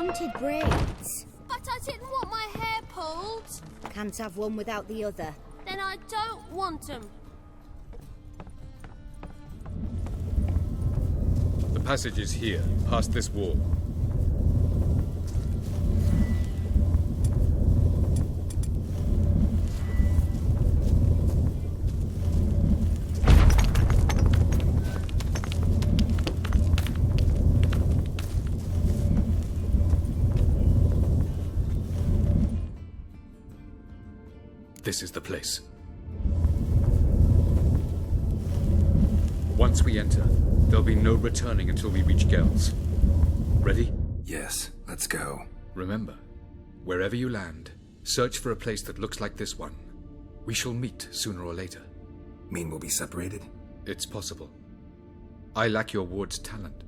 wanted braids. But I didn't want my hair pulled. Can't have one without the other. Then I don't want them. The passage is here, past this wall. This is the place. Once we enter, there'll be no returning until we reach Gel's. Ready? Yes, let's go. Remember, wherever you land, search for a place that looks like this one. We shall meet sooner or later. Mean we'll be separated? It's possible. I lack your ward's talent.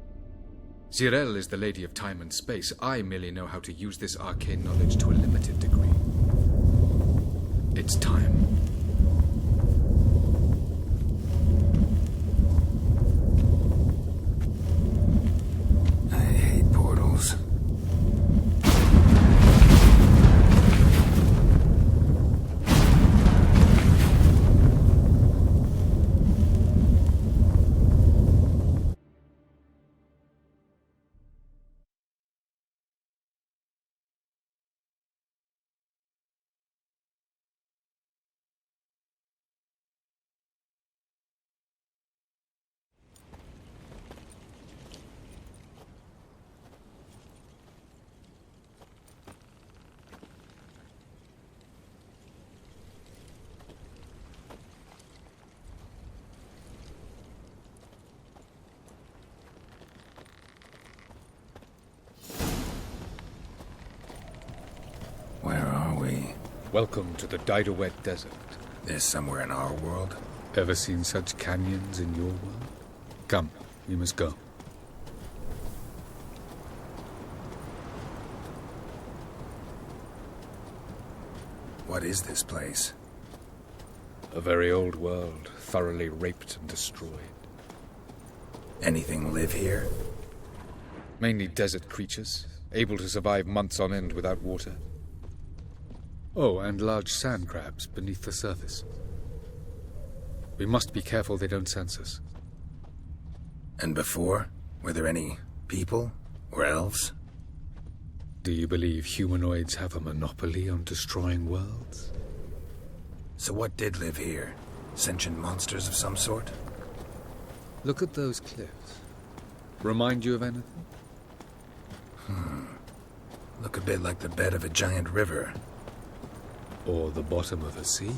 Zirel is the lady of time and space. I merely know how to use this arcane knowledge to a limited degree. It's time. I hate portals. Where are we? Welcome to the Didowet Desert. This somewhere in our world? Ever seen such canyons in your world? Come, we must go. What is this place? A very old world, thoroughly raped and destroyed. Anything live here? Mainly desert creatures, able to survive months on end without water. Oh, and large sand crabs beneath the surface. We must be careful they don't sense us. And before? Were there any people? Or elves? Do you believe humanoids have a monopoly on destroying worlds? So what did live here? Sentient monsters of some sort? Look at those cliffs. Remind you of anything? Look a bit like the bed of a giant river. Or the bottom of a sea?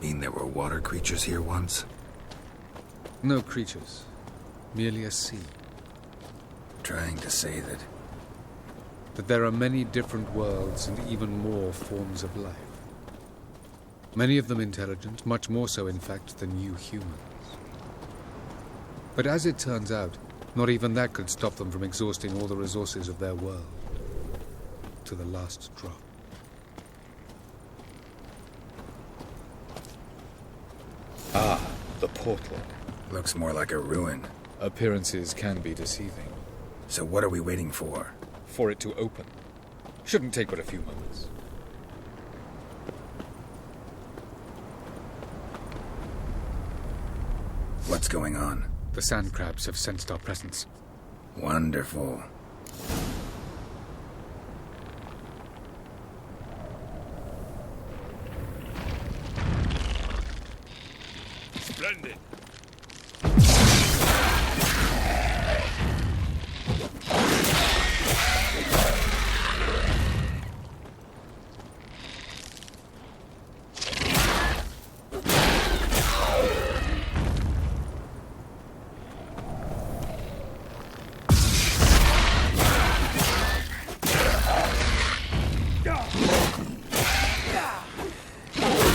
Mean there were water creatures here once? No creatures. Merely a sea. Trying to say that... That there are many different worlds and even more forms of life. Many of them intelligent, much more so in fact than you humans. But as it turns out, not even that could stop them from exhausting all the resources of their world. To the last drop. Ah, the portal. Looks more like a ruin. Appearances can be deceiving. So what are we waiting for? For it to open. Shouldn't take but a few moments. What's going on? The sand crabs have sensed our presence. Wonderful. Splendid.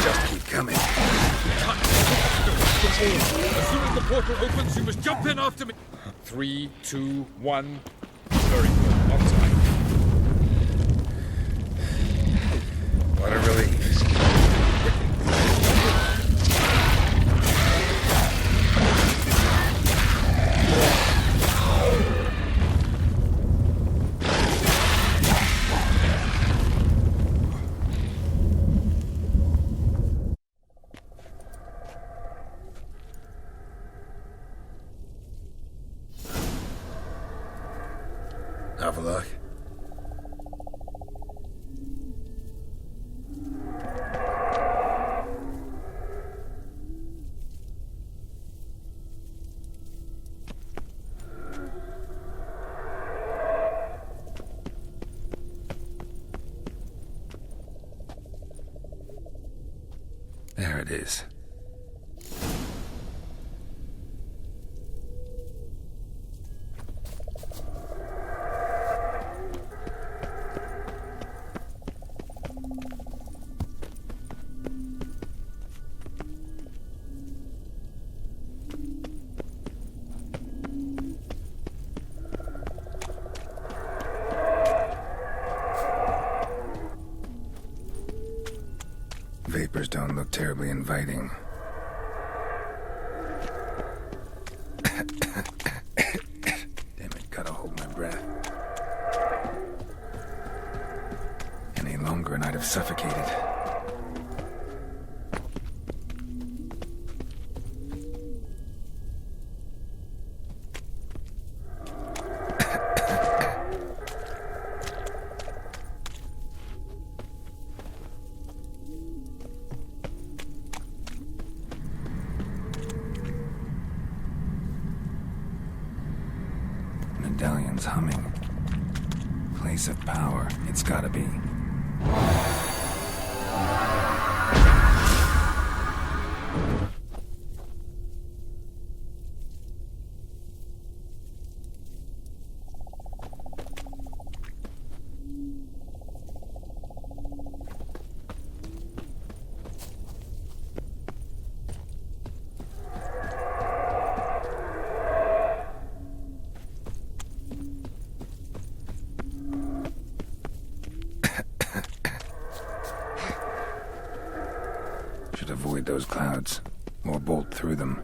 Just keep coming. As soon as the portal opens, you must jump in after me. 3, 2, 1. Very good. On time. What a relief. have a look? There it is. Vapors don't look terribly inviting. Damn it, gotta hold my breath. Any longer and I'd have suffocated. Medallion's humming. Place of power, it's gotta be. Should avoid those clouds, or bolt through them.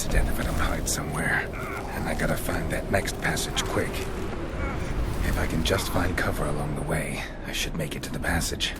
dead if I don't hide somewhere. And I gotta find that next passage quick. If I can just find cover along the way, I should make it to the passage.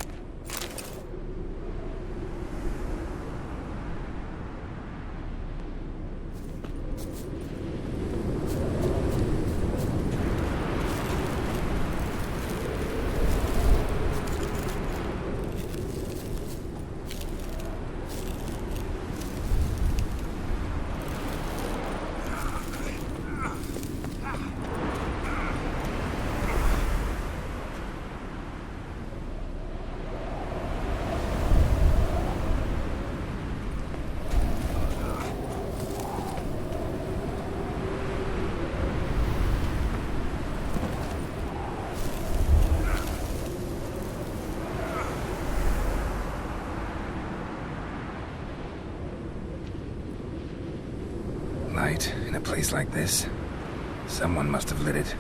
In a place like this, someone must have lit it.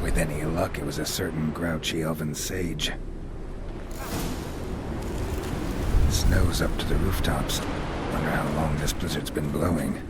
With any luck, it was a certain grouchy elven sage. Snow's up to the rooftops. Wonder how long this blizzard's been blowing.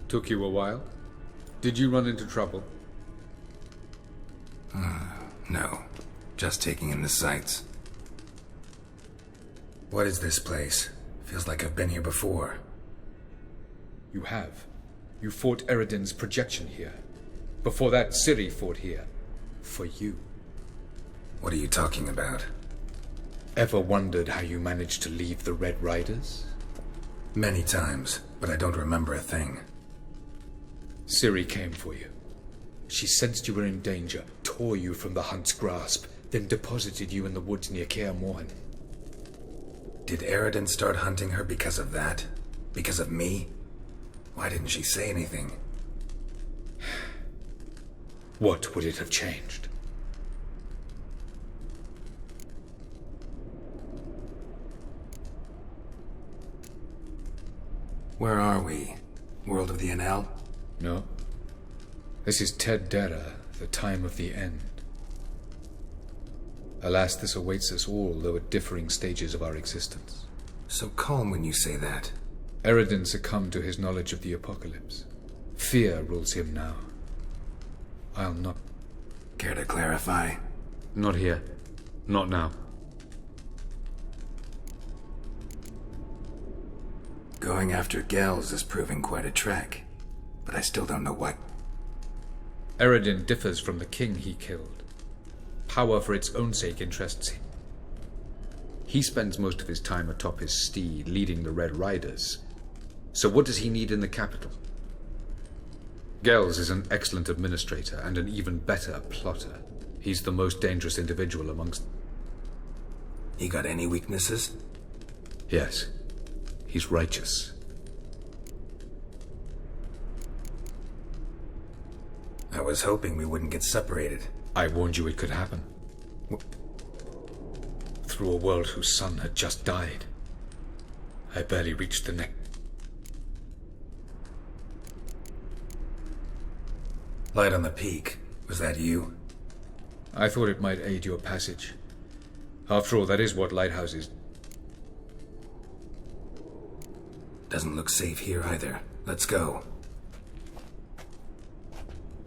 Took you a while? Did you run into trouble? No. Just taking in the sights. What is this place? Feels like I've been here before. You have. You fought Eredin's projection here. Before that, Ciri fought here. For you. What are you talking about? Ever wondered how you managed to leave the Red Riders? Many times, but I don't remember a thing. Ciri came for you. She sensed you were in danger, tore you from the Hunt's grasp, then deposited you in the woods near Kaer Morhen. Did Eredin start hunting her because of that? Because of me? Why didn't she say anything? What would it have changed? Where are we? World of the NL? No. This is Ted Dera, the time of the end. Alas, this awaits us all, though at differing stages of our existence. So calm when you say that. Eredin succumbed to his knowledge of the apocalypse. Fear rules him now. I'll not... Care to clarify? Not here. Not now. Going after Gels is proving quite a trek, but I still don't know what. Eredin differs from the king he killed. Power for its own sake interests him. He spends most of his time atop his steed, leading the Red Riders. So what does he need in the capital? Gels is an excellent administrator and an even better plotter. He's the most dangerous individual amongst... He got any weaknesses? Yes. He's righteous. I was hoping we wouldn't get separated. I warned you it could happen. Through a world whose son had just died. I barely reached the neck. Light on the peak. Was that you? I thought it might aid your passage. After all, that is what lighthouses... Doesn't look safe here either. Let's go.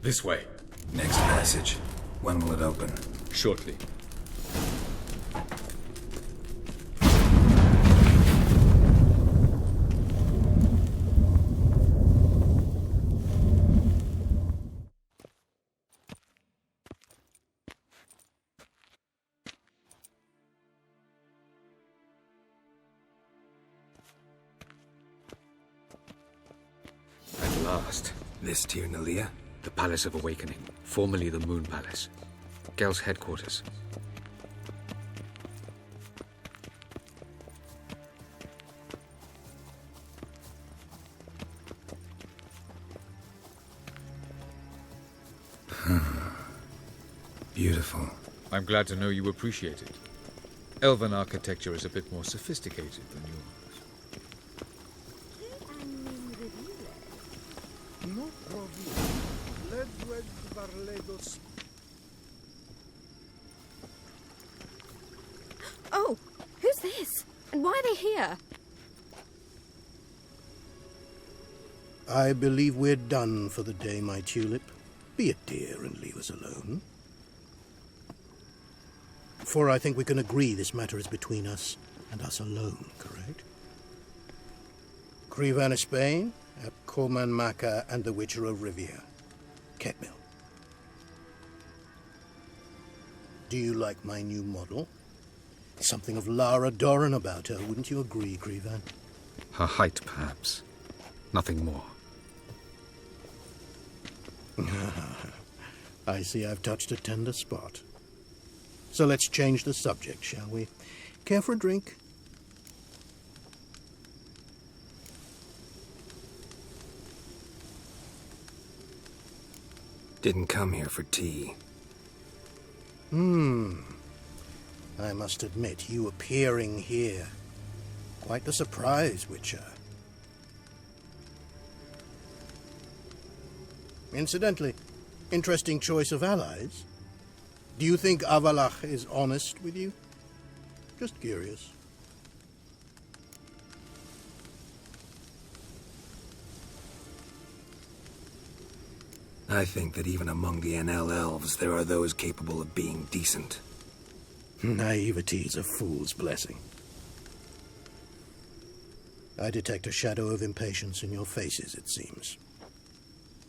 This way. Next passage. When will it open? Shortly. At last. This Tir Nalia? The Palace of Awakening, formerly the Moon Palace. Gel's headquarters. Beautiful. I'm glad to know you appreciate it. Elven architecture is a bit more sophisticated than yours. Oh, who's this? And why are they here? I believe we're done for the day, my tulip. Be a dear and leave us alone. For I think we can agree this matter is between us and us alone, correct? Krivan of Spain, Koman Maka, and the Witcher of Rivia. Ketmil. Do you like my new model? Something of Lara Doran about her, wouldn't you agree, Krivan? Her height, perhaps. Nothing more. I see I've touched a tender spot. So let's change the subject, shall we? Care for a drink? Didn't come here for tea. I must admit, you appearing here. Quite the surprise, Witcher. Incidentally, interesting choice of allies. Do you think Avalach is honest with you? Just curious. I think that even among the NL elves, there are those capable of being decent. Naivety is a fool's blessing. I detect a shadow of impatience in your faces, it seems.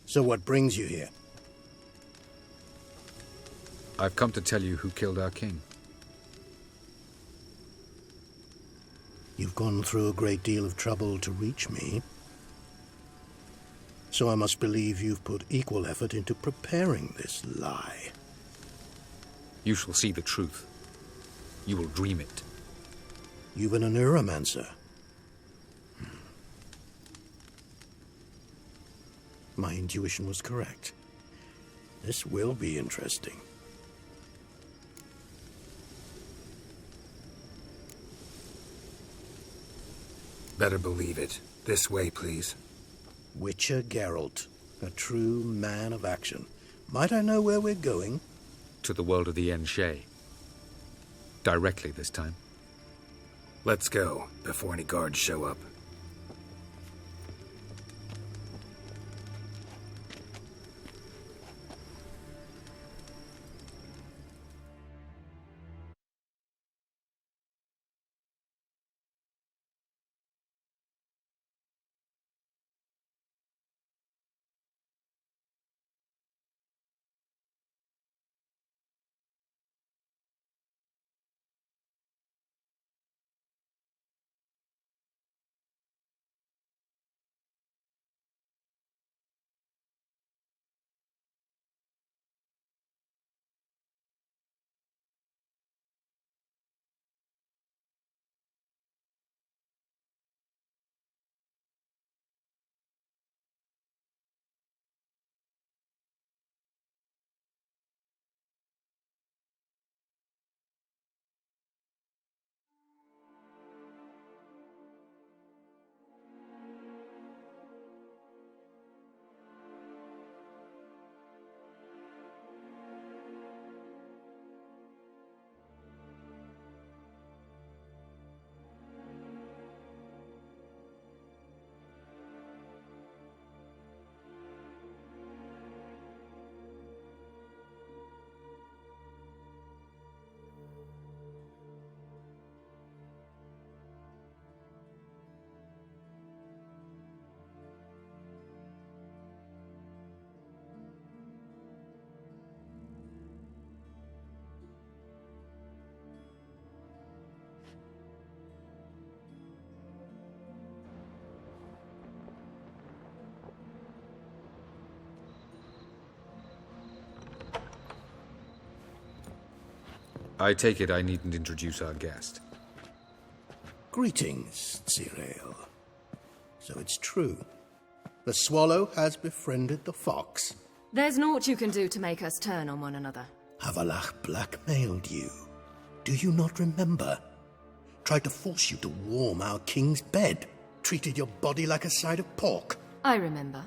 So what brings you here? I've come to tell you who killed our king. You've gone through a great deal of trouble to reach me. So I must believe you've put equal effort into preparing this lie. You shall see the truth. You will dream it. You've been a neuromancer. My intuition was correct. This will be interesting. Better believe it. This way, please. Witcher Geralt, a true man of action. Might I know where we're going? To the world of the Enshe. Directly this time. Let's go, before any guards show up. I take it I needn't introduce our guest. Greetings, Cyril. So it's true. The swallow has befriended the fox. There's naught you can do to make us turn on one another. Avalach blackmailed you. Do you not remember? Tried to force you to warm our king's bed. Treated your body like a side of pork. I remember.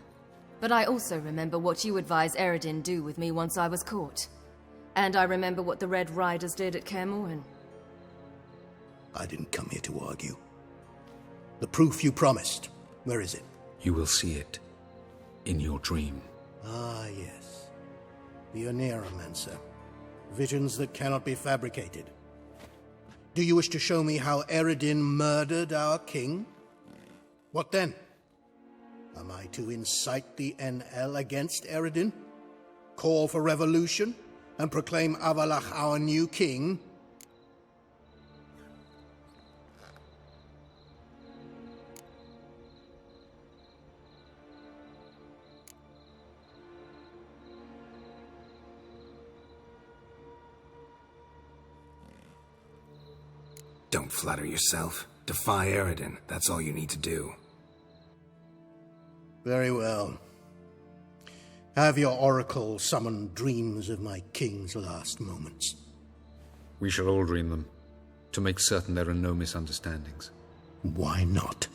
But I also remember what you advised Eredin do with me once I was caught. And I remember what the Red Riders did at Kaer Morhen. I didn't come here to argue. The proof you promised, where is it? You will see it in your dream. Ah, yes. The Oneiromancer. Visions that cannot be fabricated. Do you wish to show me how Eredin murdered our king? What then? Am I to incite the NL against Eredin? Call for revolution? And proclaim Avalach our new king? Don't flatter yourself. Defy Eredin. That's all you need to do. Very well. Have your oracle summon dreams of my king's last moments. We shall all dream them, to make certain there are no misunderstandings. Why not?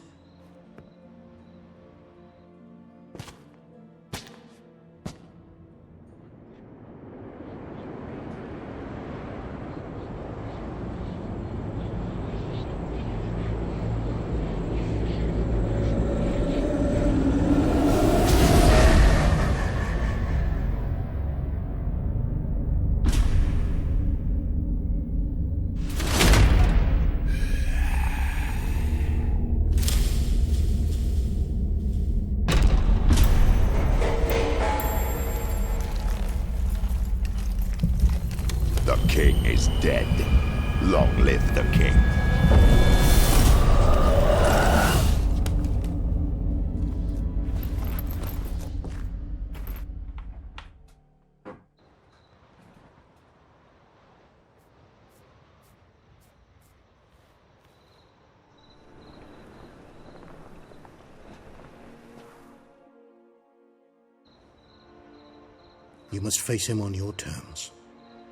You must face him on your terms.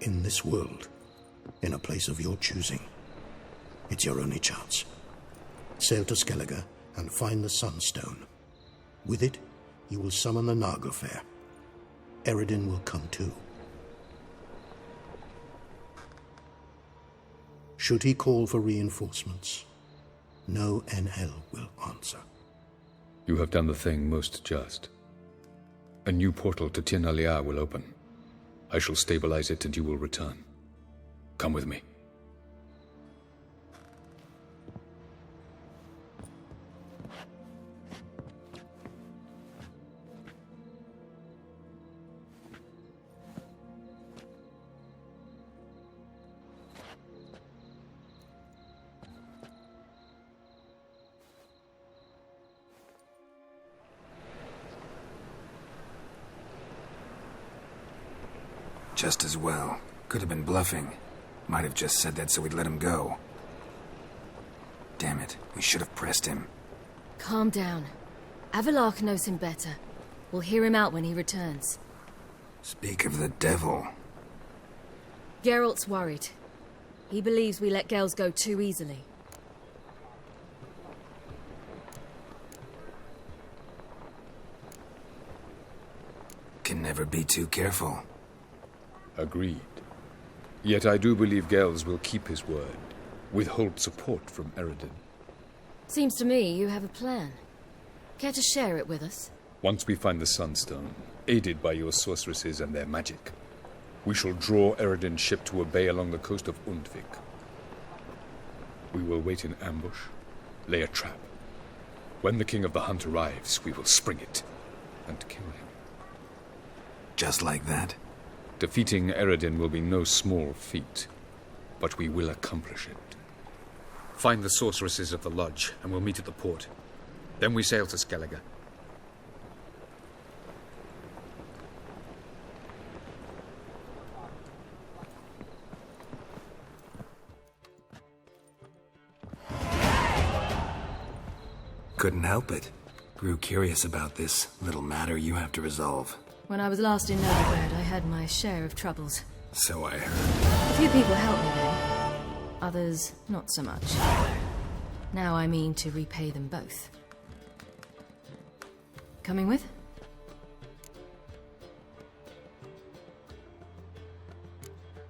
In this world. In a place of your choosing. It's your only chance. Sail to Skellige and find the Sunstone. With it, you will summon the Naga Fair. Eredin will come too. Should he call for reinforcements, no NL will answer. You have done the thing most just. A new portal to Tin Alia will open. I shall stabilize it and you will return. Come with me. Just as well. Could have been bluffing. Might have just said that so we'd let him go. Damn it, we should have pressed him. Calm down. Avalok knows him better. We'll hear him out when he returns. Speak of the devil. Geralt's worried. He believes we let girls go too easily. Can never be too careful. Agreed. Yet I do believe Gels will keep his word. Withhold support from Eredin. Seems to me you have a plan. Care to share it with us? Once we find the Sunstone, aided by your sorceresses and their magic, we shall draw Eredin's ship to a bay along the coast of Undvik. We will wait in ambush, lay a trap. When the King of the Hunt arrives, we will spring it and kill him. Just like that? Defeating Eredin will be no small feat, but we will accomplish it. Find the sorceresses of the lodge, and we'll meet at the port. Then we sail to Skellige. Couldn't help it. Grew curious about this little matter you have to resolve. When I was last in Novigrad, I had my share of troubles. So I heard. A few people helped me then. Others, not so much. Now I mean to repay them both. Coming with?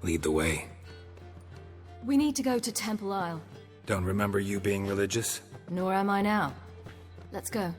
Lead the way. We need to go to Temple Isle. Don't remember you being religious? Nor am I now. Let's go.